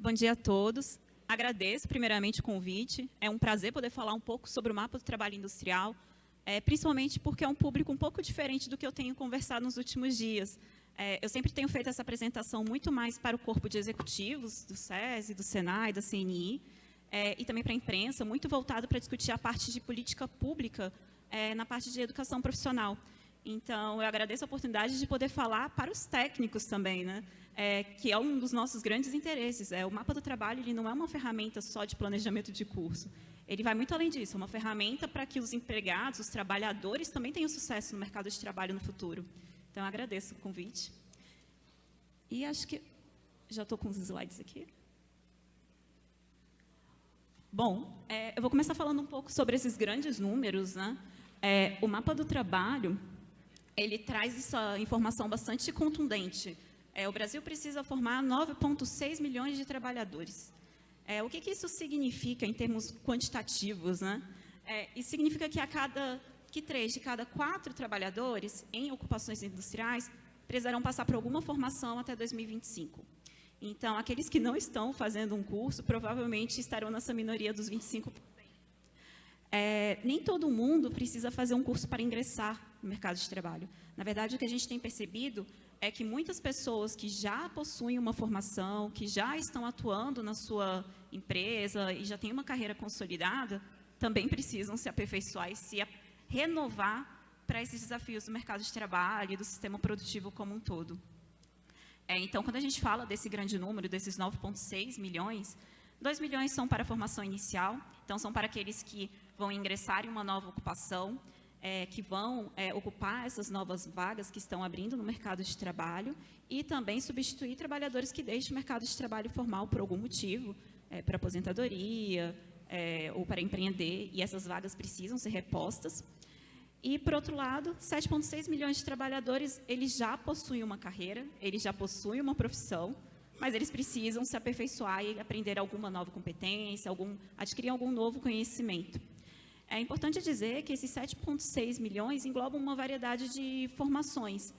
Bom dia a todos. Agradeço, primeiramente, o convite. É um prazer poder falar um pouco sobre o mapa do trabalho industrial, principalmente porque é um público um pouco diferente do que eu tenho conversado nos últimos dias. Eu sempre tenho feito essa apresentação muito mais para o corpo de executivos do SESI, do SENAI, da CNI, e também para a imprensa, muito voltado para discutir a parte de política pública na parte de educação profissional. Então, eu agradeço a oportunidade de poder falar para os técnicos também, né? Que é um dos nossos grandes interesses. O mapa do trabalho ele não é uma ferramenta só de planejamento de curso. Ele vai muito além disso, é uma ferramenta para que os empregados, os trabalhadores, também tenham sucesso no mercado de trabalho no futuro. Então, eu agradeço o convite. E acho que já estou com os slides aqui. Bom, eu vou começar falando um pouco sobre esses grandes números, né? O mapa do trabalho, ele traz essa informação bastante contundente. O Brasil precisa formar 9,6 milhões de trabalhadores. O que isso significa em termos quantitativos, né? Isso significa que 3 de cada 4 trabalhadores em ocupações industriais precisarão passar por alguma formação até 2025. Então, aqueles que não estão fazendo um curso provavelmente estarão nessa minoria dos 25%. Nem todo mundo precisa fazer um curso para ingressar no mercado de trabalho. Na verdade, o que a gente tem percebido é que muitas pessoas que já possuem uma formação, que já estão atuando na sua empresa e já têm uma carreira consolidada, também precisam se aperfeiçoar e se renovar para esses desafios do mercado de trabalho e do sistema produtivo como um todo. Então, quando a gente fala desse grande número, desses 9,6 milhões, 2 milhões são para a formação inicial, então são para aqueles que vão ingressar em uma nova ocupação, que vão ocupar essas novas vagas que estão abrindo no mercado de trabalho e também substituir trabalhadores que deixam o mercado de trabalho formal por algum motivo, para aposentadoria ou para empreender, e essas vagas precisam ser repostas. E, por outro lado, 7,6 milhões de trabalhadores, eles já possuem uma carreira, eles já possuem uma profissão, mas eles precisam se aperfeiçoar e aprender alguma nova competência, adquirir algum novo conhecimento. É importante dizer que esses 7,6 milhões englobam uma variedade de formações.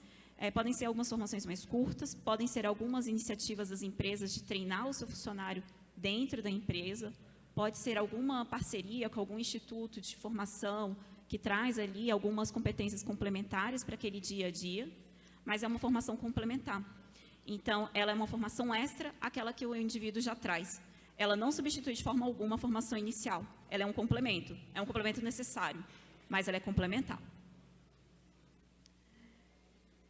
Podem ser algumas formações mais curtas, podem ser algumas iniciativas das empresas de treinar o seu funcionário dentro da empresa, pode ser alguma parceria com algum instituto de formação que traz ali algumas competências complementares para aquele dia a dia, mas é uma formação complementar. Então, ela é uma formação extra àquela que o indivíduo já traz. Ela não substitui de forma alguma a formação inicial. Ela é um complemento necessário, mas ela é complementar.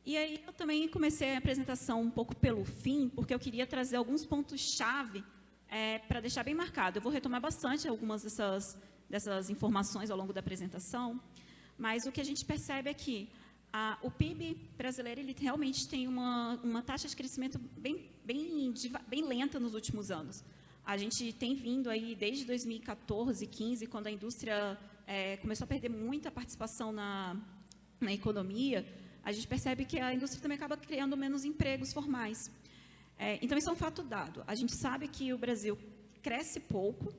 E aí, eu também comecei a apresentação um pouco pelo fim, porque eu queria trazer alguns pontos-chave para deixar bem marcado. Eu vou retomar bastante algumas dessas informações ao longo da apresentação, mas o que a gente percebe é que o PIB brasileiro ele realmente tem uma taxa de crescimento bem lenta nos últimos anos. A gente tem vindo aí desde 2014, 2015, quando a indústria começou a perder muita participação na economia, a gente percebe que a indústria também acaba criando menos empregos formais. Então, isso é um fato dado. A gente sabe que o Brasil cresce pouco,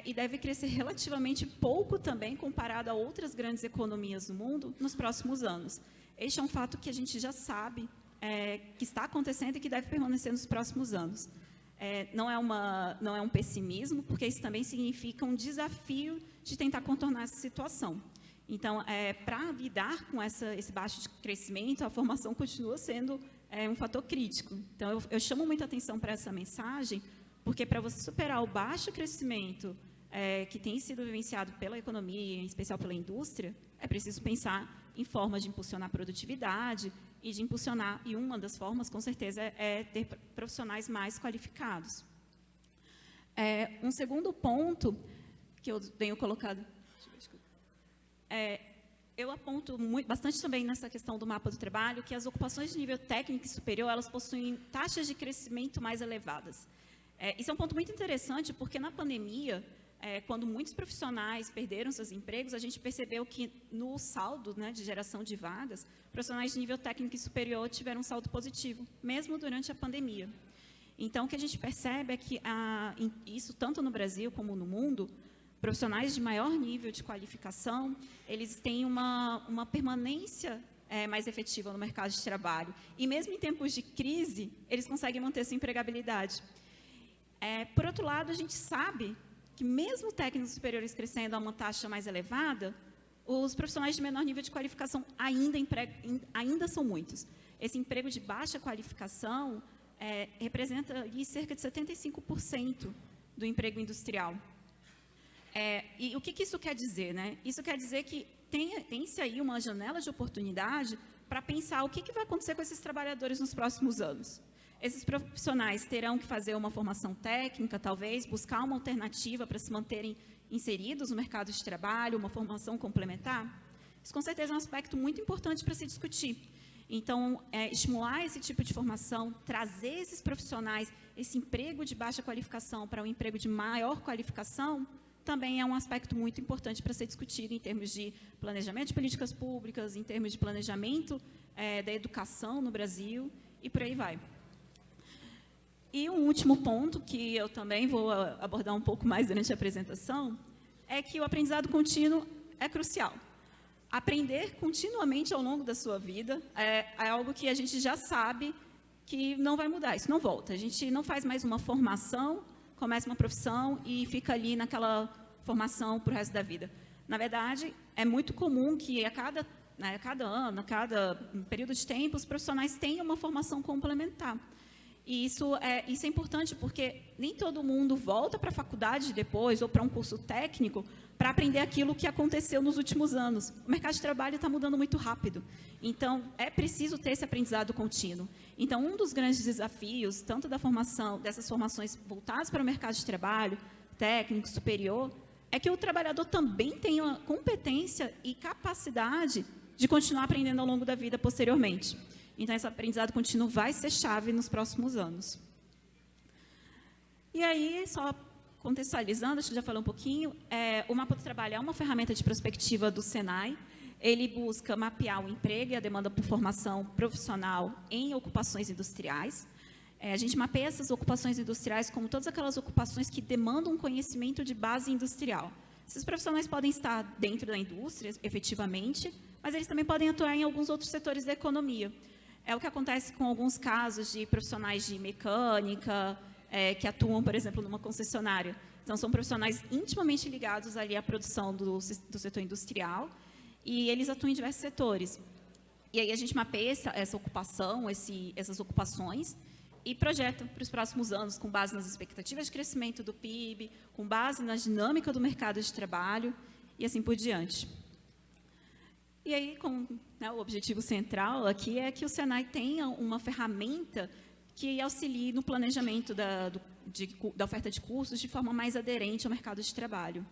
e deve crescer relativamente pouco também comparado a outras grandes economias do mundo nos próximos anos. Este é um fato que a gente já sabe que está acontecendo e que deve permanecer nos próximos anos. Não é um pessimismo, porque isso também significa um desafio de tentar contornar essa situação. Então, para lidar com esse baixo crescimento, a formação continua sendo um fator crítico. Então, eu chamo muita atenção para essa mensagem, porque para você superar o baixo crescimento que tem sido vivenciado pela economia, em especial pela indústria, é preciso pensar em formas de impulsionar a produtividade e de impulsionar, e uma das formas, com certeza, é ter profissionais mais qualificados. Um segundo ponto que eu tenho colocado, eu aponto bastante também nessa questão do mapa do trabalho, que as ocupações de nível técnico e superior, elas possuem taxas de crescimento mais elevadas. Isso é um ponto muito interessante, porque na pandemia, quando muitos profissionais perderam seus empregos, a gente percebeu que no saldo, né, de geração de vagas, profissionais de nível técnico e superior tiveram um saldo positivo, mesmo durante a pandemia. Então, o que a gente percebe é que, isso tanto no Brasil como no mundo, profissionais de maior nível de qualificação, eles têm uma permanência mais efetiva no mercado de trabalho. E mesmo em tempos de crise, eles conseguem manter sua empregabilidade. Por outro lado, a gente sabe que mesmo técnicos superiores crescendo a uma taxa mais elevada, os profissionais de menor nível de qualificação ainda são muitos. Esse emprego de baixa qualificação representa ali cerca de 75% do emprego industrial. E o que isso quer dizer, né? Isso quer dizer que tem-se aí uma janela de oportunidade para pensar o que vai acontecer com esses trabalhadores nos próximos anos. Esses profissionais terão que fazer uma formação técnica, talvez, buscar uma alternativa para se manterem inseridos no mercado de trabalho, uma formação complementar? Isso, com certeza, é um aspecto muito importante para se discutir. Então, estimular esse tipo de formação, trazer esses profissionais, esse emprego de baixa qualificação para um emprego de maior qualificação, também é um aspecto muito importante para ser discutido em termos de planejamento de políticas públicas, em termos de planejamento da educação no Brasil, e por aí vai. E um último ponto, que eu também vou abordar um pouco mais durante a apresentação, é que o aprendizado contínuo é crucial. Aprender continuamente ao longo da sua vida é algo que a gente já sabe que não vai mudar, isso não volta. A gente não faz mais uma formação, começa uma profissão e fica ali naquela formação para o resto da vida. Na verdade, é muito comum que a cada ano, a cada período de tempo, os profissionais tenham uma formação complementar. E isso é importante porque nem todo mundo volta para a faculdade depois ou para um curso técnico para aprender aquilo que aconteceu nos últimos anos. O mercado de trabalho está mudando muito rápido, então é preciso ter esse aprendizado contínuo. Então, um dos grandes desafios, tanto da formação, dessas formações voltadas para o mercado de trabalho, técnico, superior, é que o trabalhador também tenha competência e capacidade de continuar aprendendo ao longo da vida posteriormente. Então, esse aprendizado contínuo vai ser chave nos próximos anos. E aí, só contextualizando, acho que já falei um pouquinho, o Mapa do Trabalho é uma ferramenta de prospectiva do Senai. Ele busca mapear o emprego e a demanda por formação profissional em ocupações industriais. A gente mapeia essas ocupações industriais como todas aquelas ocupações que demandam um conhecimento de base industrial. Esses profissionais podem estar dentro da indústria, efetivamente, mas eles também podem atuar em alguns outros setores da economia. É o que acontece com alguns casos de profissionais de mecânica, que atuam, por exemplo, numa concessionária. Então, são profissionais intimamente ligados ali à produção do setor industrial e eles atuam em diversos setores. E aí a gente mapeia essa ocupação, essas ocupações e projeta para os próximos anos, com base nas expectativas de crescimento do PIB, com base na dinâmica do mercado de trabalho e assim por diante. E aí, o objetivo central aqui é que o Senai tenha uma ferramenta que auxilie no planejamento da oferta de cursos de forma mais aderente ao mercado de trabalho.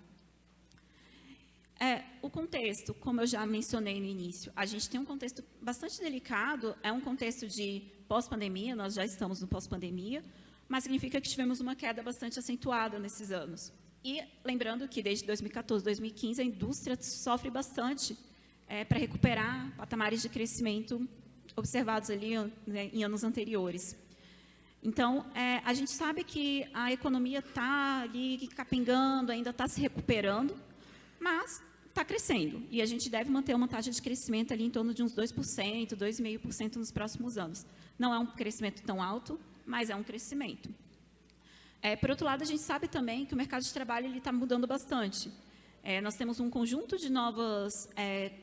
O contexto, como eu já mencionei no início, a gente tem um contexto bastante delicado, é um contexto de pós-pandemia, nós já estamos no pós-pandemia, mas significa que tivemos uma queda bastante acentuada nesses anos. E lembrando que desde 2014, 2015, a indústria sofre bastante para recuperar patamares de crescimento observados ali, né, em anos anteriores. Então, a gente sabe que a economia está ali capengando, ainda está se recuperando, mas está crescendo. E a gente deve manter uma taxa de crescimento ali em torno de uns 2%, 2,5% nos próximos anos. Não é um crescimento tão alto, mas é um crescimento. Por outro lado, a gente sabe também que o mercado de trabalho está mudando bastante. Nós temos um conjunto de novas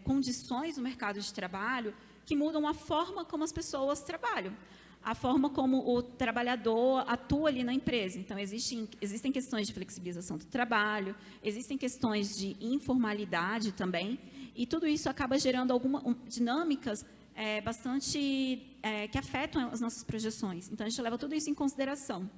condições no mercado de trabalho que mudam a forma como as pessoas trabalham, a forma como o trabalhador atua ali na empresa. Então, existem questões de flexibilização do trabalho, existem questões de informalidade também, e tudo isso acaba gerando algumas dinâmicas que afetam as nossas projeções. Então, a gente leva tudo isso em consideração.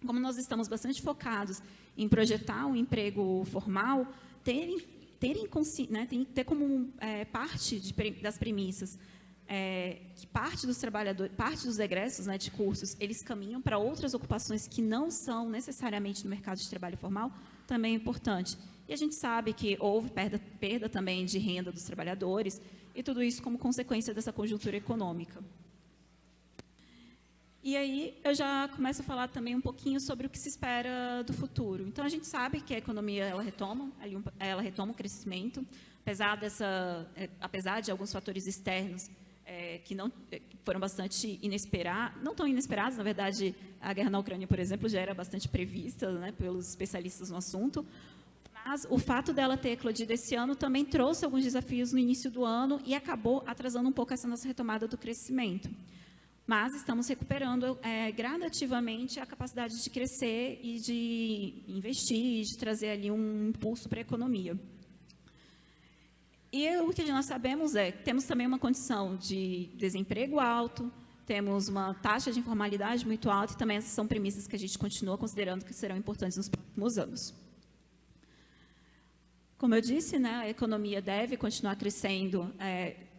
Como nós estamos bastante focados em projetar um emprego formal, tem que ter como parte das premissas que parte dos trabalhadores, parte dos egressos, né, de cursos, eles caminham para outras ocupações que não são necessariamente no mercado de trabalho formal, também é importante. E a gente sabe que houve perda também de renda dos trabalhadores, e tudo isso como consequência dessa conjuntura econômica. E aí, eu já começo a falar também um pouquinho sobre o que se espera do futuro. Então, a gente sabe que a economia ela retoma o crescimento, apesar de alguns fatores externos que não foram bastante inesperadas, não tão inesperadas, na verdade, a guerra na Ucrânia, por exemplo, já era bastante prevista, né, pelos especialistas no assunto, mas o fato dela ter eclodido esse ano também trouxe alguns desafios no início do ano e acabou atrasando um pouco essa nossa retomada do crescimento. Mas estamos recuperando gradativamente a capacidade de crescer e de investir, e de trazer ali um impulso para a economia. E o que nós sabemos é que temos também uma condição de desemprego alto, temos uma taxa de informalidade muito alta e também essas são premissas que a gente continua considerando que serão importantes nos próximos anos. Como eu disse, né, a economia deve continuar crescendo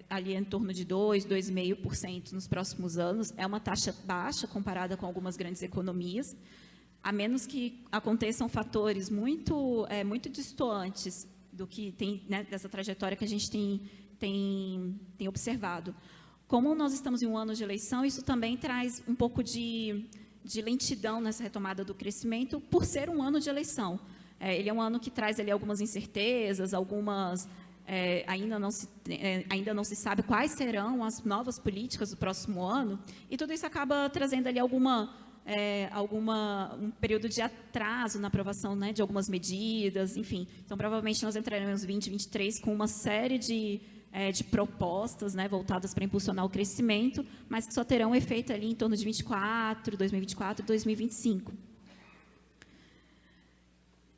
ali em torno de 2,5% nos próximos anos. É uma taxa baixa comparada com algumas grandes economias, a menos que aconteçam fatores muito distantes do que tem, né, dessa trajetória que a gente tem observado. Como nós estamos em um ano de eleição, isso também traz um pouco de lentidão nessa retomada do crescimento, por ser um ano de eleição. Ele é um ano que traz ali algumas incertezas, ainda não se sabe quais serão as novas políticas do próximo ano, e tudo isso acaba trazendo ali um período de atraso na aprovação, né, de algumas medidas, enfim. Então, provavelmente, nós entraremos em 2023 com uma série de propostas, né, voltadas para impulsionar o crescimento, mas que só terão efeito ali em torno de 2024 e 2025.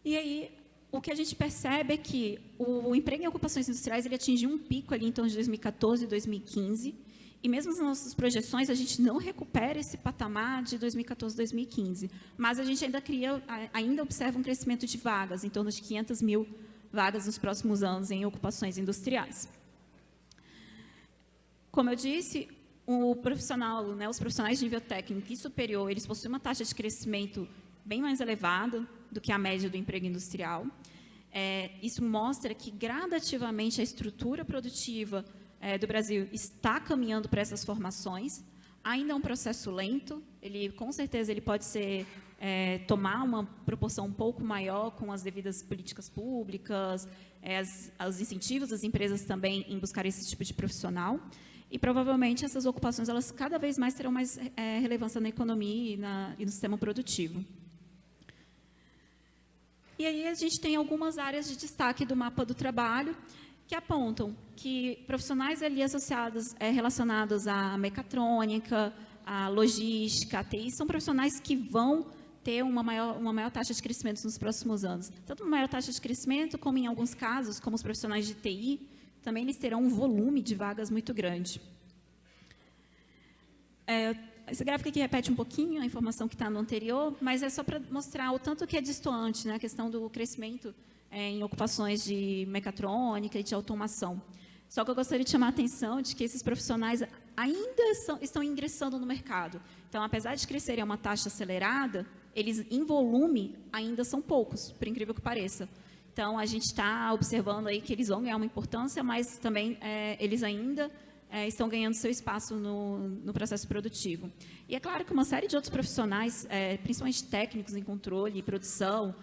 E aí, o que a gente percebe é que o emprego em ocupações industriais ele atingiu um pico ali em torno de 2014 e 2015, e mesmo nas nossas projeções, a gente não recupera esse patamar de 2014 e 2015, mas a gente ainda observa um crescimento de vagas, em torno de 500 mil vagas nos próximos anos em ocupações industriais. Como eu disse, os profissionais de nível técnico e superior, eles possuem uma taxa de crescimento bem mais elevada do que a média do emprego industrial. Isso mostra que, gradativamente, a estrutura produtiva do Brasil está caminhando para essas formações. Ainda é um processo lento, com certeza, ele pode tomar uma proporção um pouco maior com as devidas políticas públicas, os incentivos das empresas também em buscar esse tipo de profissional. E, provavelmente, essas ocupações, elas cada vez mais terão mais relevância na economia e no sistema produtivo. E aí a gente tem algumas áreas de destaque do mapa do trabalho que apontam que profissionais ali relacionados à mecatrônica, à logística, à TI, são profissionais que vão ter uma maior taxa de crescimento nos próximos anos. Tanto uma maior taxa de crescimento, como em alguns casos, como os profissionais de TI, também eles terão um volume de vagas muito grande. Esse gráfico aqui repete um pouquinho a informação que está no anterior, mas é só para mostrar o tanto que é distoante, né, a questão do crescimento em ocupações de mecatrônica e de automação. Só que eu gostaria de chamar a atenção de que esses profissionais ainda estão ingressando no mercado. Então, apesar de crescerem a uma taxa acelerada, eles, em volume, ainda são poucos, por incrível que pareça. Então, a gente está observando aí que eles vão ganhar uma importância, mas também eles ainda estão ganhando seu espaço no processo produtivo. E é claro que uma série de outros profissionais, principalmente técnicos em controle e produção,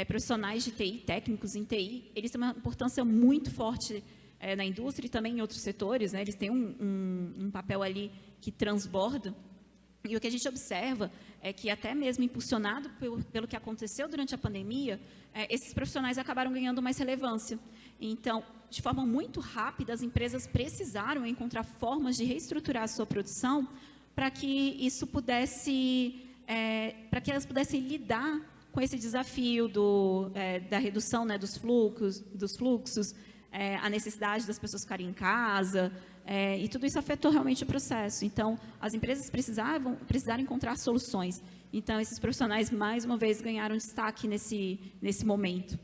profissionais de TI, técnicos em TI, eles têm uma importância muito forte na indústria e também em outros setores, né? Eles têm um papel ali que transborda. E o que a gente observa é que, até mesmo impulsionado pelo que aconteceu durante a pandemia, esses profissionais acabaram ganhando mais relevância. Então, de forma muito rápida, as empresas precisaram encontrar formas de reestruturar a sua produção para que elas pudessem lidar com esse desafio da redução, né, dos fluxos, a necessidade das pessoas ficarem em casa, e tudo isso afetou realmente o processo. Então, as empresas precisaram encontrar soluções. Então, esses profissionais, mais uma vez, ganharam destaque nesse momento.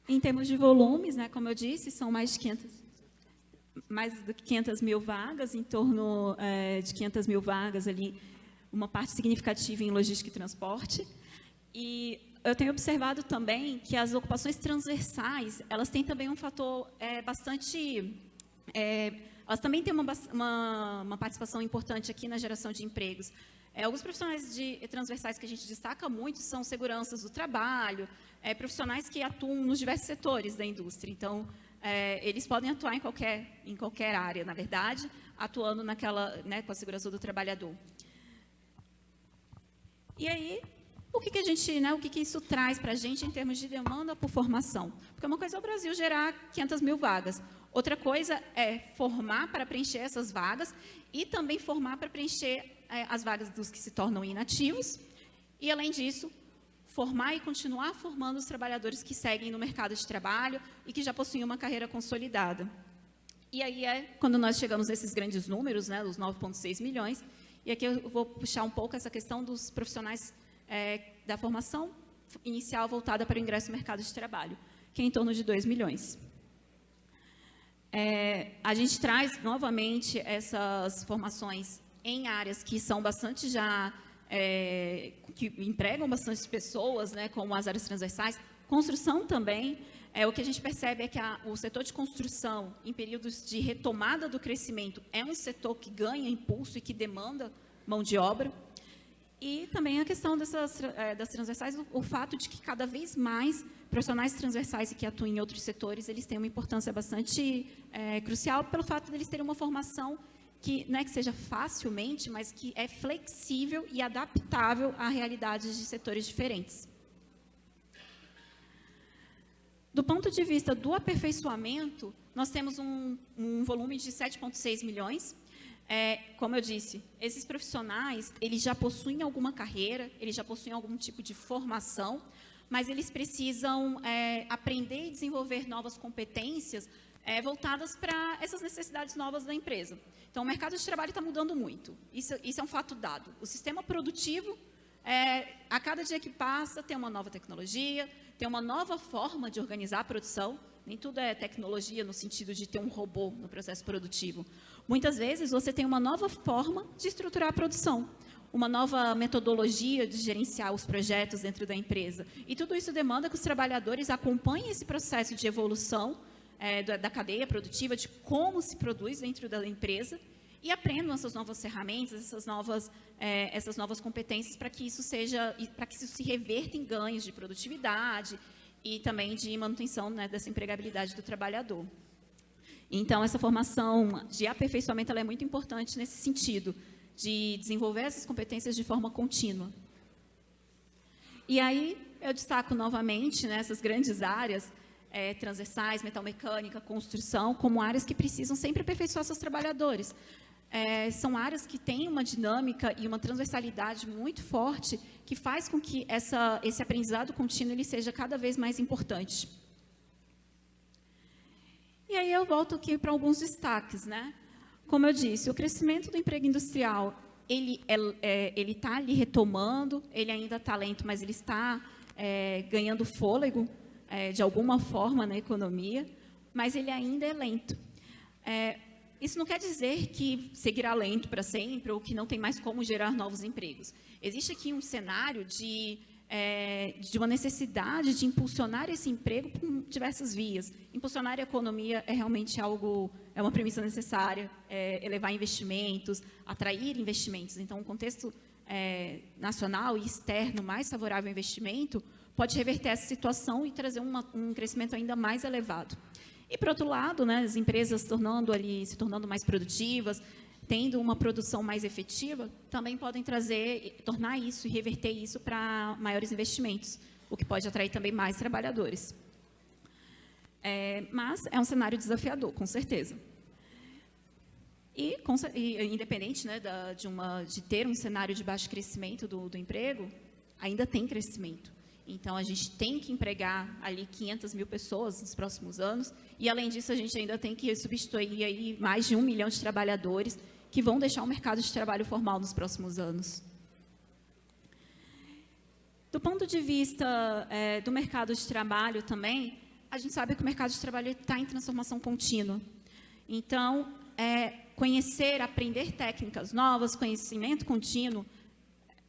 Em termos de volumes, né, como eu disse, são mais de 500 mil vagas, em torno de 500 mil vagas ali, uma parte significativa em logística e transporte. E eu tenho observado também que as ocupações transversais, elas têm também um fator elas também têm uma participação importante aqui na geração de empregos. Alguns profissionais transversais que a gente destaca muito são seguranças do trabalho, profissionais que atuam nos diversos setores da indústria. Então, eles podem atuar em qualquer área, na verdade, atuando com a segurança do trabalhador. E aí, o que isso traz para a gente em termos de demanda por formação? Porque uma coisa é o Brasil gerar 500 mil vagas, outra coisa é formar para preencher essas vagas e também formar para preencher as vagas dos que se tornam inativos e, além disso, formar e continuar formando os trabalhadores que seguem no mercado de trabalho e que já possuem uma carreira consolidada. E aí quando nós chegamos a esses grandes números, né, dos 9,6 milhões, e aqui eu vou puxar um pouco essa questão dos profissionais da formação inicial voltada para o ingresso no mercado de trabalho, que é em torno de 2 milhões. A gente traz novamente essas formações em áreas que são bastante que empregam bastante pessoas, né, como as áreas transversais, construção também. O que a gente percebe é que o setor de construção, em períodos de retomada do crescimento, é um setor que ganha impulso e que demanda mão de obra. E também a questão das transversais, o fato de que cada vez mais profissionais transversais e que atuam em outros setores, eles têm uma importância bastante crucial pelo fato de eles terem uma formação que não é que seja facilmente, mas que é flexível e adaptável a realidades de setores diferentes. Do ponto de vista do aperfeiçoamento, nós temos um volume de 7,6 milhões. Como eu disse, esses profissionais, eles já possuem alguma carreira, eles já possuem algum tipo de formação, mas eles precisam aprender e desenvolver novas competências voltadas para essas necessidades novas da empresa. Então, o mercado de trabalho está mudando muito. Isso é um fato dado. O sistema produtivo, a cada dia que passa, tem uma nova tecnologia, tem uma nova forma de organizar a produção. Nem tudo é tecnologia no sentido de ter um robô no processo produtivo. Muitas vezes, você tem uma nova forma de estruturar a produção, uma nova metodologia de gerenciar os projetos dentro da empresa. E tudo isso demanda que os trabalhadores acompanhem esse processo de evolução da cadeia produtiva, de como se produz dentro da empresa, e aprendam essas novas ferramentas, essas novas competências para que isso se reverta em ganhos de produtividade e também de manutenção, né, dessa empregabilidade do trabalhador. Então, essa formação de aperfeiçoamento ela é muito importante nesse sentido, de desenvolver essas competências de forma contínua. E aí, eu destaco novamente, né, essas grandes áreas transversais, metalmecânica, construção, como áreas que precisam sempre aperfeiçoar seus trabalhadores. São áreas que têm uma dinâmica e uma transversalidade muito forte que faz com que esse aprendizado contínuo ele seja cada vez mais importante. E aí eu volto aqui para alguns destaques, né? Como eu disse, o crescimento do emprego industrial, ele está ali retomando, ele ainda está lento, mas ele está ganhando fôlego de alguma forma na economia, mas ele ainda é lento. Isso não quer dizer que seguirá lento para sempre ou que não tem mais como gerar novos empregos. Existe aqui um cenário de uma necessidade de impulsionar esse emprego por diversas vias. Impulsionar a economia é realmente é uma premissa necessária, elevar investimentos, atrair investimentos. Então, um contexto nacional e externo mais favorável ao investimento pode reverter essa situação e trazer um crescimento ainda mais elevado. E, por outro lado, né, as empresas se tornando mais produtivas, tendo uma produção mais efetiva, também podem tornar isso e reverter isso para maiores investimentos, o que pode atrair também mais trabalhadores. Mas é um cenário desafiador, com certeza. E independente, né, de ter um cenário de baixo crescimento do emprego, ainda tem crescimento. Então, a gente tem que empregar ali 500 mil pessoas nos próximos anos, e, além disso, a gente ainda tem que substituir aí mais de 1 milhão de trabalhadores que vão deixar o mercado de trabalho formal nos próximos anos. Do ponto de vista do mercado de trabalho também, a gente sabe que o mercado de trabalho está em transformação contínua. Então, conhecer, aprender técnicas novas, conhecimento contínuo,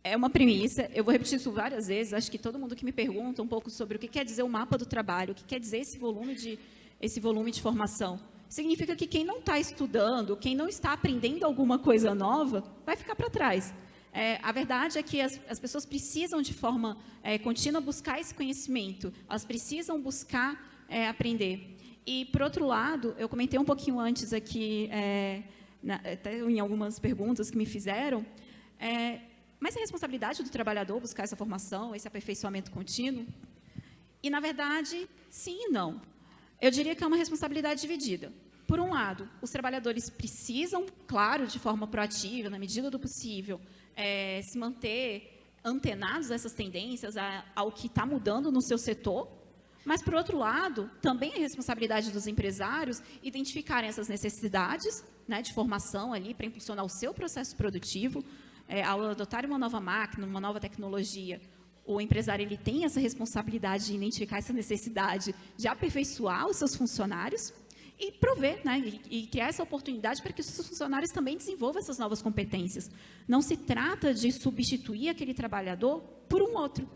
é uma premissa. Eu vou repetir isso várias vezes. Acho que todo mundo que me pergunta um pouco sobre o que quer dizer o mapa do trabalho, o que quer dizer esse volume de formação, significa que quem não está estudando, quem não está aprendendo alguma coisa nova, vai ficar para trás. A verdade é que as pessoas precisam, de forma contínua, buscar esse conhecimento, elas precisam buscar aprender. E, por outro lado, eu comentei um pouquinho antes aqui, até em algumas perguntas que me fizeram, mas é responsabilidade do trabalhador buscar essa formação, esse aperfeiçoamento contínuo? E, na verdade, sim e não. Eu diria que é uma responsabilidade dividida. Por um lado, os trabalhadores precisam, claro, de forma proativa, na medida do possível, se manter antenados a essas tendências, ao que está mudando no seu setor, mas, por outro lado, também é responsabilidade dos empresários identificarem essas necessidades, né, de formação ali para impulsionar o seu processo produtivo. Ao adotar uma nova máquina, uma nova tecnologia, o empresário ele tem essa responsabilidade de identificar essa necessidade de aperfeiçoar os seus funcionários e prover, né, e criar essa oportunidade para que os seus funcionários também desenvolvam essas novas competências. Não se trata de substituir aquele trabalhador por um outro.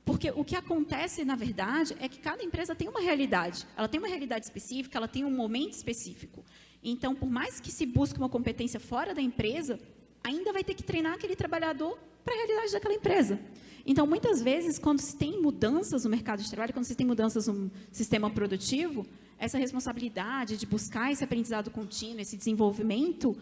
Porque o que acontece, na verdade, é que cada empresa tem uma realidade. Ela tem uma realidade específica, ela tem um momento específico. Então, por mais que se busque uma competência fora da empresa, ainda vai ter que treinar aquele trabalhador para a realidade daquela empresa. Então, muitas vezes, quando se tem mudanças no mercado de trabalho, quando se tem mudanças no sistema produtivo, essa responsabilidade de buscar esse aprendizado contínuo, esse desenvolvimento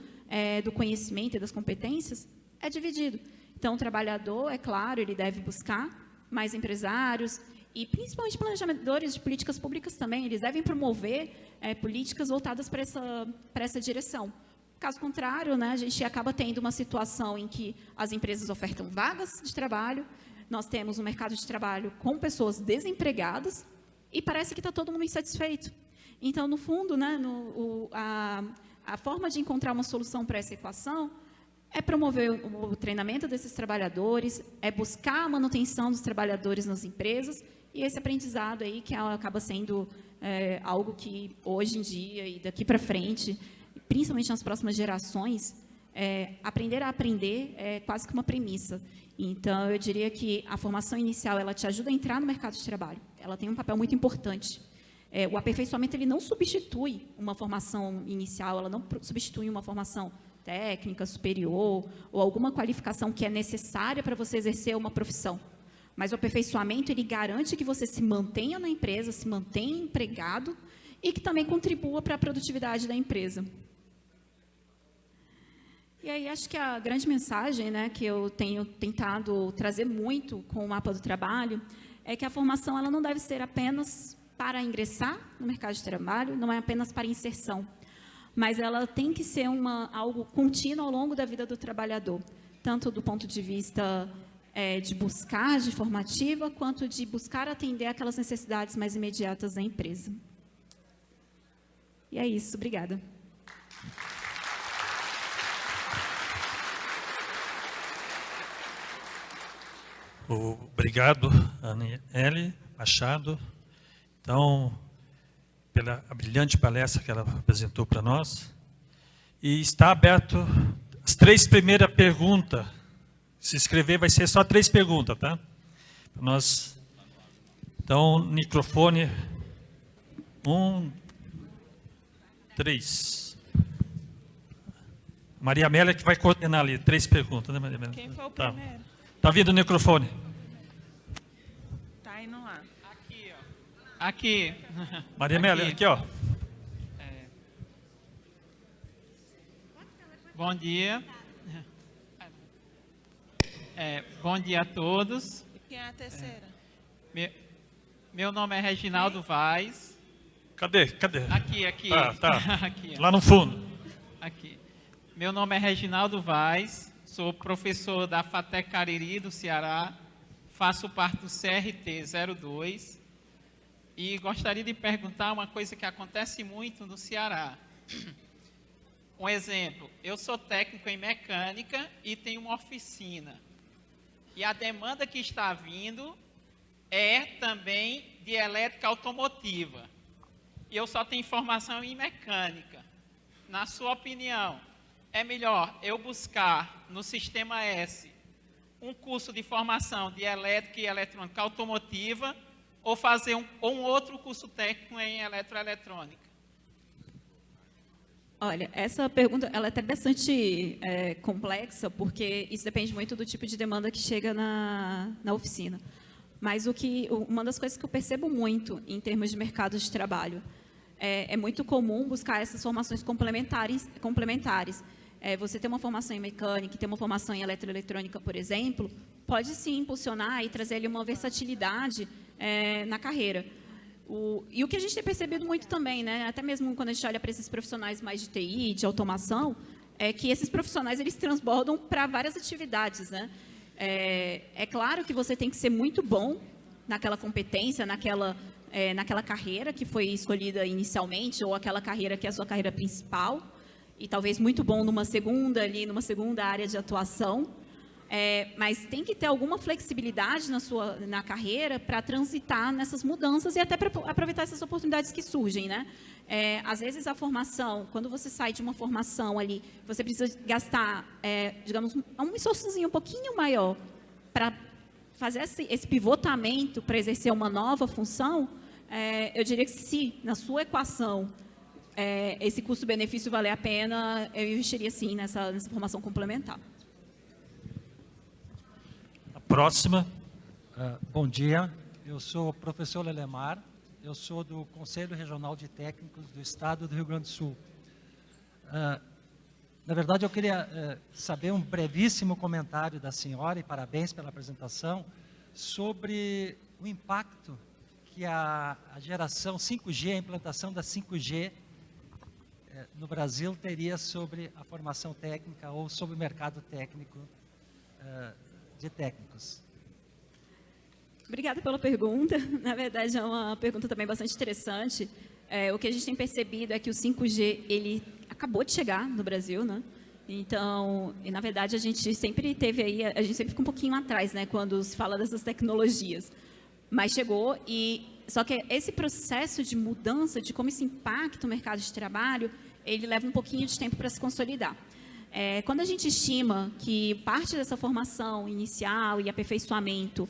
do conhecimento e das competências, é dividido. Então, o trabalhador, é claro, ele deve buscar, mais empresários e, principalmente, planejadores de políticas públicas também, eles devem promover políticas voltadas para essa direção. Caso contrário, né, a gente acaba tendo uma situação em que as empresas ofertam vagas de trabalho, nós temos um mercado de trabalho com pessoas desempregadas e parece que está todo mundo insatisfeito. Então, no fundo, né, a forma de encontrar uma solução para essa equação é promover o treinamento desses trabalhadores, é buscar a manutenção dos trabalhadores nas empresas e esse aprendizado aí que acaba sendo algo que hoje em dia e daqui para frente, principalmente nas próximas gerações, aprender a aprender é quase que uma premissa. Então, eu diria que a formação inicial ela te ajuda a entrar no mercado de trabalho. Ela tem um papel muito importante. O aperfeiçoamento ele não substitui uma formação inicial, ela não substitui uma formação técnica, superior, ou alguma qualificação que é necessária para você exercer uma profissão. Mas o aperfeiçoamento, ele garante que você se mantenha na empresa, se mantenha empregado e que também contribua para a produtividade da empresa. E aí, acho que a grande mensagem, né, que eu tenho tentado trazer muito com o mapa do trabalho é que a formação ela não deve ser apenas para ingressar no mercado de trabalho, não é apenas para inserção, mas ela tem que ser algo contínuo ao longo da vida do trabalhador, tanto do ponto de vista de buscar de formativa, quanto de buscar atender aquelas necessidades mais imediatas da empresa. E é isso, obrigada. Obrigado, Aniele Machado. Então, pela brilhante palestra que ela apresentou para nós. E está aberto as 3 primeiras perguntas. Se inscrever vai ser só 3 perguntas, tá? Então, microfone 1, 3. Maria Amélia que vai coordenar ali, 3 perguntas, né, Maria Amélia? Quem foi o primeiro? Tá vindo o microfone. Tá indo lá. Aqui, ó. Aqui. Maria Amélia, aqui, ó. Bom dia. Bom dia a todos. E quem é a terceira? Meu nome é Reginaldo Vaz. Cadê? Aqui. Tá. Aqui, lá no fundo. Aqui. Meu nome é Reginaldo Vaz. Sou professor da FATEC Cariri, do Ceará, faço parte do CRT 02 e gostaria de perguntar uma coisa que acontece muito no Ceará. Um exemplo, eu sou técnico em mecânica e tenho uma oficina. E a demanda que está vindo é também de elétrica automotiva. E eu só tenho formação em mecânica. Na sua opinião, é melhor eu buscar no Sistema S um curso de formação de elétrica e eletrônica automotiva ou fazer um outro curso técnico em eletroeletrônica? Olha, essa pergunta ela é até bastante complexa, porque isso depende muito do tipo de demanda que chega na oficina. Mas uma das coisas que eu percebo muito em termos de mercado de trabalho é muito comum buscar essas formações complementares. Você ter uma formação em mecânica, ter uma formação em eletroeletrônica, por exemplo, pode sim impulsionar e trazer ali uma versatilidade na carreira. E o que a gente tem percebido muito também, né, até mesmo quando a gente olha para esses profissionais mais de TI, de automação, é que esses profissionais eles transbordam para várias atividades, né? É claro que você tem que ser muito bom naquela competência, naquela carreira que foi escolhida inicialmente, ou aquela carreira que é a sua carreira principal, e talvez muito bom numa segunda área de atuação, mas tem que ter alguma flexibilidade na carreira para transitar nessas mudanças e até para aproveitar essas oportunidades que surgem, né? Às vezes a formação, quando você sai de uma formação ali, você precisa gastar, digamos, um esforçozinho um pouquinho maior para fazer esse pivotamento para exercer uma nova função. Eu diria que se na sua equação esse custo-benefício valer a pena, eu investiria sim nessa formação complementar. A próxima. Bom dia, eu sou o professor Lelemar, eu sou do Conselho Regional de Técnicos do Estado do Rio Grande do Sul. Na verdade, eu queria saber um brevíssimo comentário da senhora, e parabéns pela apresentação, sobre o impacto que a geração 5G, a implantação da 5G no Brasil teria sobre a formação técnica ou sobre o mercado técnico de técnicos. Obrigada pela pergunta. Na verdade, é uma pergunta também bastante interessante. O que a gente tem percebido é que o 5G ele acabou de chegar no Brasil, né? Então, e na verdade, a gente sempre fica um pouquinho atrás, né, quando se fala dessas tecnologias. Mas chegou só que esse processo de mudança, de como isso impacta o mercado de trabalho, ele leva um pouquinho de tempo para se consolidar. Quando a gente estima que parte dessa formação inicial e aperfeiçoamento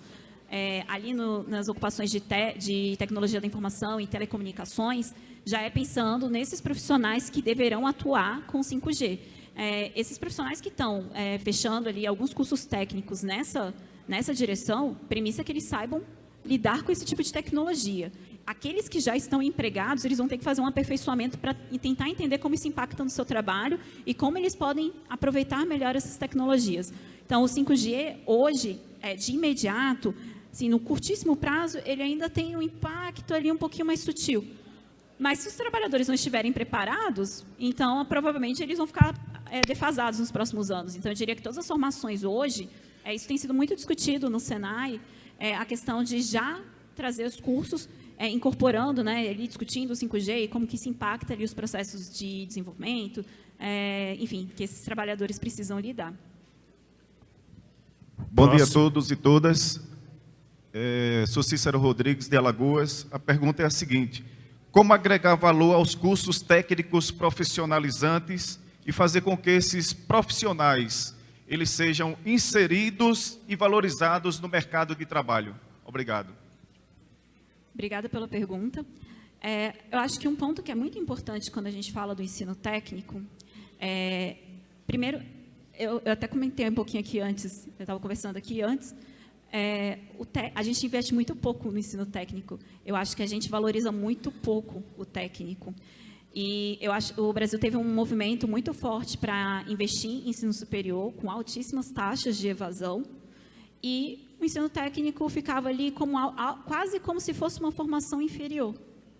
ali nas ocupações de tecnologia da informação e telecomunicações, já é pensando nesses profissionais que deverão atuar com 5G. Esses profissionais que estão fechando ali alguns cursos técnicos nessa direção, premissa é que eles saibam lidar com esse tipo de tecnologia. Aqueles que já estão empregados, eles vão ter que fazer um aperfeiçoamento para tentar entender como isso impacta no seu trabalho e como eles podem aproveitar melhor essas tecnologias. Então, o 5G, hoje, de imediato, assim, no curtíssimo prazo, ele ainda tem um impacto ali um pouquinho mais sutil. Mas se os trabalhadores não estiverem preparados, então, provavelmente, eles vão ficar defasados nos próximos anos. Então, eu diria que todas as formações hoje, isso tem sido muito discutido no Senai, a questão de já trazer os cursos, incorporando, né, ali, discutindo o 5G e como que isso impacta ali os processos de desenvolvimento, enfim, que esses trabalhadores precisam lidar. Bom dia a todos e todas. Sou Cícero Rodrigues, de Alagoas. A pergunta é a seguinte: como agregar valor aos cursos técnicos profissionalizantes e fazer com que esses profissionais eles sejam inseridos e valorizados no mercado de trabalho? Obrigado. Obrigada pela pergunta. Eu acho que um ponto que é muito importante quando a gente fala do ensino técnico, primeiro, eu até comentei um pouquinho aqui antes, eu estava conversando aqui antes, a gente investe muito pouco no ensino técnico. Eu acho que a gente valoriza muito pouco o técnico. E eu acho que o Brasil teve um movimento muito forte para investir em ensino superior, com altíssimas taxas de evasão, e o ensino técnico ficava ali quase como se fosse uma formação inferior,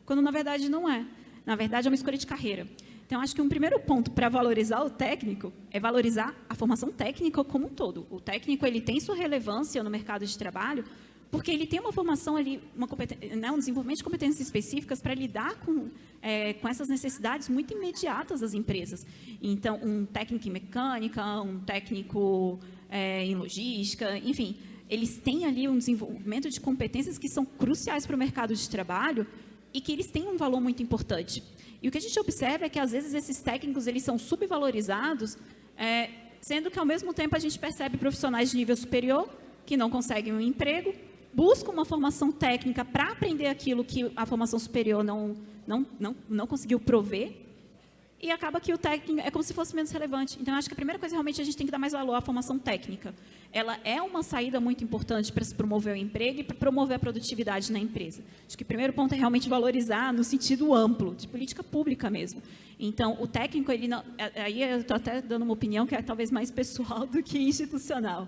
quando na verdade não é. Na verdade é uma escolha de carreira. Então, acho que um primeiro ponto para valorizar o técnico é valorizar a formação técnica como um todo. O técnico ele tem sua relevância no mercado de trabalho, porque ele tem uma formação ali, um desenvolvimento de competências específicas para lidar com essas necessidades muito imediatas das empresas. Então, um técnico em mecânica, um técnico em logística, enfim, eles têm ali um desenvolvimento de competências que são cruciais para o mercado de trabalho e que eles têm um valor muito importante. E o que a gente observa é que, às vezes, esses técnicos eles são subvalorizados, sendo que, ao mesmo tempo, a gente percebe profissionais de nível superior que não conseguem um emprego, buscam uma formação técnica para aprender aquilo que a formação superior não conseguiu prover, e acaba que o técnico é como se fosse menos relevante. Então, eu acho que a primeira coisa, realmente, a gente tem que dar mais valor à formação técnica. Ela é uma saída muito importante para se promover o emprego e para promover a produtividade na empresa. Acho que o primeiro ponto é realmente valorizar no sentido amplo, de política pública mesmo. Então, o técnico, ele não, aí eu estou até dando uma opinião que é talvez mais pessoal do que institucional,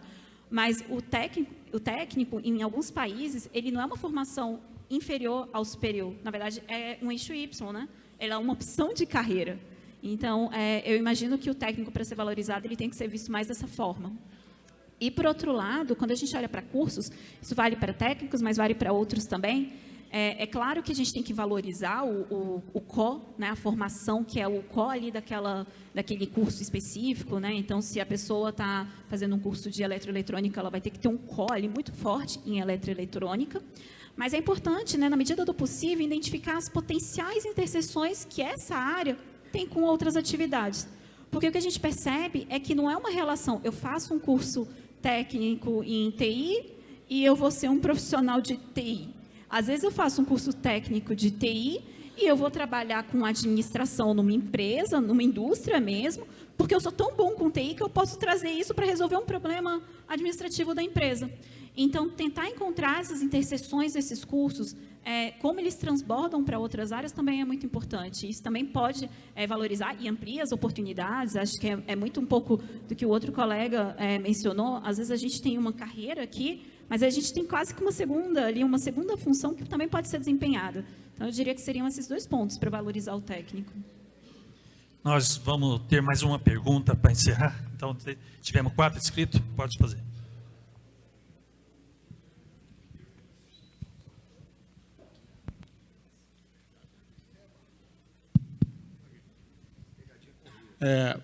mas o técnico, em alguns países, ele não é uma formação inferior ao superior. Na verdade, é um eixo Y, né? Ele é uma opção de carreira. Então, eu imagino que o técnico, para ser valorizado, ele tem que ser visto mais dessa forma. E, por outro lado, quando a gente olha para cursos, isso vale para técnicos, mas vale para outros também, é claro que a gente tem que valorizar o CO, né, a formação, que é o CO ali daquele curso específico, né? Então, se a pessoa está fazendo um curso de eletroeletrônica, ela vai ter que ter um CO ali muito forte em eletroeletrônica. Mas é importante, né, na medida do possível, identificar as potenciais interseções que essa área tem com outras atividades. Porque o que a gente percebe é que não é uma relação, eu faço um curso técnico em TI e eu vou ser um profissional de TI. Às vezes eu faço um curso técnico de TI e eu vou trabalhar com administração numa empresa, numa indústria mesmo, porque eu sou tão bom com TI que eu posso trazer isso para resolver um problema administrativo da empresa. Então, tentar encontrar essas interseções desses cursos, como eles transbordam para outras áreas, também é muito importante. Isso também pode valorizar e amplia as oportunidades. Acho que é muito um pouco do que o outro colega mencionou. Às vezes a gente tem uma carreira aqui, mas a gente tem quase que uma segunda função que também pode ser desempenhada. Então, eu diria que seriam esses dois pontos para valorizar o técnico. Nós vamos ter mais uma pergunta para encerrar. Então, tivemos 4 inscritos, pode fazer.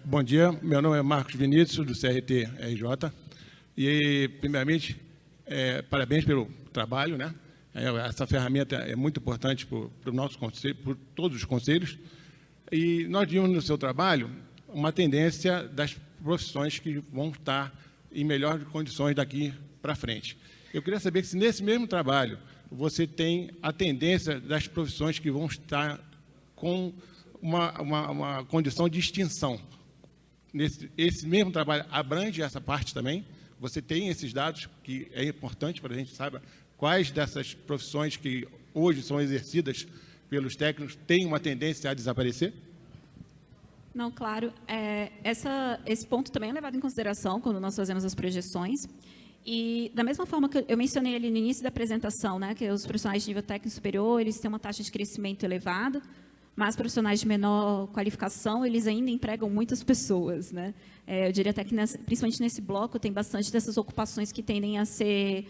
Bom dia, meu nome é Marcos Vinícius, do CRT-RJ, e, primeiramente, parabéns pelo trabalho, né? Essa ferramenta é muito importante para o nosso conselho, por todos os conselhos, e nós vimos no seu trabalho uma tendência das profissões que vão estar em melhores condições daqui para frente. Eu queria saber se, nesse mesmo trabalho, você tem a tendência das profissões que vão estar com uma condição de extinção. Esse mesmo trabalho abrange essa parte também? Você tem esses dados, que é importante para a gente saber quais dessas profissões que hoje são exercidas pelos técnicos têm uma tendência a desaparecer? Não, claro. Esse ponto também é levado em consideração quando nós fazemos as projeções. E, da mesma forma que eu mencionei ali no início da apresentação, né, que os profissionais de nível técnico superior, eles têm uma taxa de crescimento elevada, mas profissionais de menor qualificação, eles ainda empregam muitas pessoas, né? Eu diria até que, principalmente nesse bloco, tem bastante dessas ocupações que tendem a ser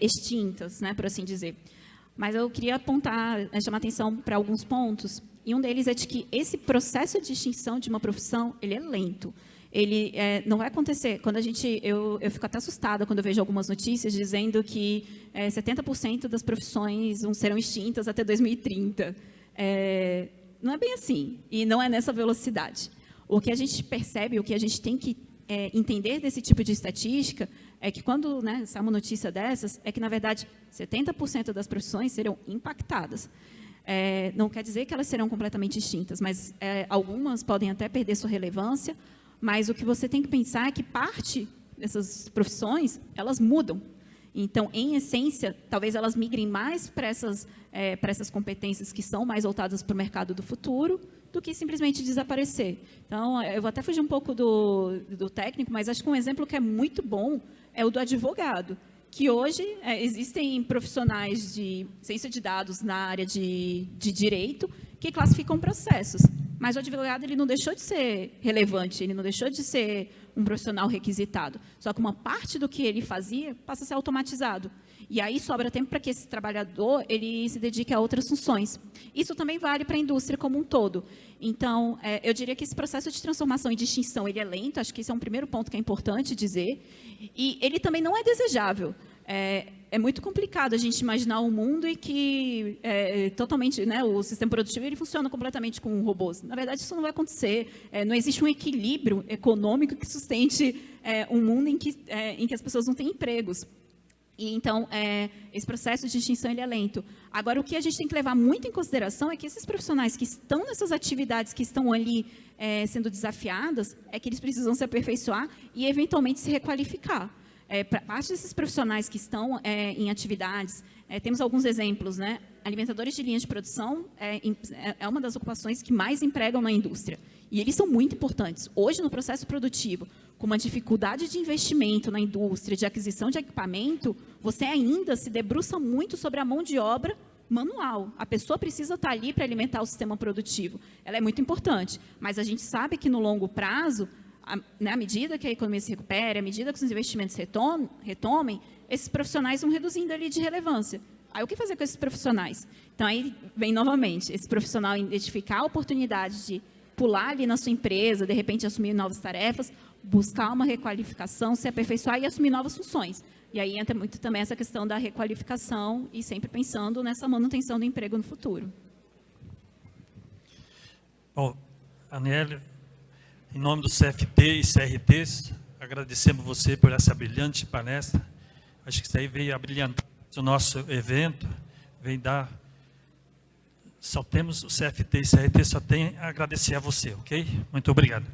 extintas, né, por assim dizer. Mas eu queria apontar, chamar atenção para alguns pontos, e um deles é de que esse processo de extinção de uma profissão, ele é lento. Ele não vai acontecer. Quando eu fico até assustada quando eu vejo algumas notícias dizendo que 70% das profissões serão extintas até 2030. Não é bem assim, e não é nessa velocidade. O que a gente percebe, o que a gente tem que entender desse tipo de estatística, é que quando sai uma notícia dessas, é que, na verdade, 70% das profissões serão impactadas. Não quer dizer que elas serão completamente extintas, mas algumas podem até perder sua relevância, mas o que você tem que pensar é que parte dessas profissões, elas mudam. Então, em essência, talvez elas migrem mais para essas competências que são mais voltadas para o mercado do futuro, do que simplesmente desaparecer. Então, eu vou até fugir um pouco do técnico, mas acho que um exemplo que é muito bom é o do advogado, que hoje existem profissionais de ciência de dados na área de direito que classificam processos, mas o advogado ele não deixou de ser relevante, ele não deixou de ser um profissional requisitado, só que uma parte do que ele fazia passa a ser automatizado. E aí sobra tempo para que esse trabalhador ele se dedique a outras funções. Isso também vale para a indústria como um todo. Então, eu diria que esse processo de transformação e de extinção ele é lento, acho que esse é um primeiro ponto que é importante dizer, e ele também não é desejável. É muito complicado a gente imaginar um mundo em que totalmente, o sistema produtivo ele funciona completamente com robôs. Na verdade, isso não vai acontecer. Não existe um equilíbrio econômico que sustente um mundo em que as pessoas não têm empregos. E, então, esse processo de extinção ele é lento. Agora, o que a gente tem que levar muito em consideração é que esses profissionais que estão nessas atividades, que estão ali sendo desafiadas, é que eles precisam se aperfeiçoar e, eventualmente, se requalificar. Parte desses profissionais que estão em atividades, temos alguns exemplos, né? Alimentadores de linha de produção é uma das ocupações que mais empregam na indústria. E eles são muito importantes. Hoje, no processo produtivo, com uma dificuldade de investimento na indústria, de aquisição de equipamento, você ainda se debruça muito sobre a mão de obra manual. A pessoa precisa estar ali para alimentar o sistema produtivo. Ela é muito importante, mas a gente sabe que no longo prazo, à medida que a economia se recupere, à medida que os investimentos retomem, esses profissionais vão reduzindo ali de relevância. Aí o que fazer com esses profissionais? Então aí vem novamente esse profissional identificar a oportunidade de pular ali na sua empresa, de repente assumir novas tarefas, buscar uma requalificação, se aperfeiçoar e assumir novas funções. E aí entra muito também essa questão da requalificação e sempre pensando nessa manutenção do emprego no futuro. Bom, Aniele, em nome do CFT e CRTs, agradecemos você por essa brilhante palestra. Acho que isso aí veio abrilhantar o nosso evento, veio dar... Só temos o CFT e CRT, só tem a agradecer a você, ok? Muito obrigado.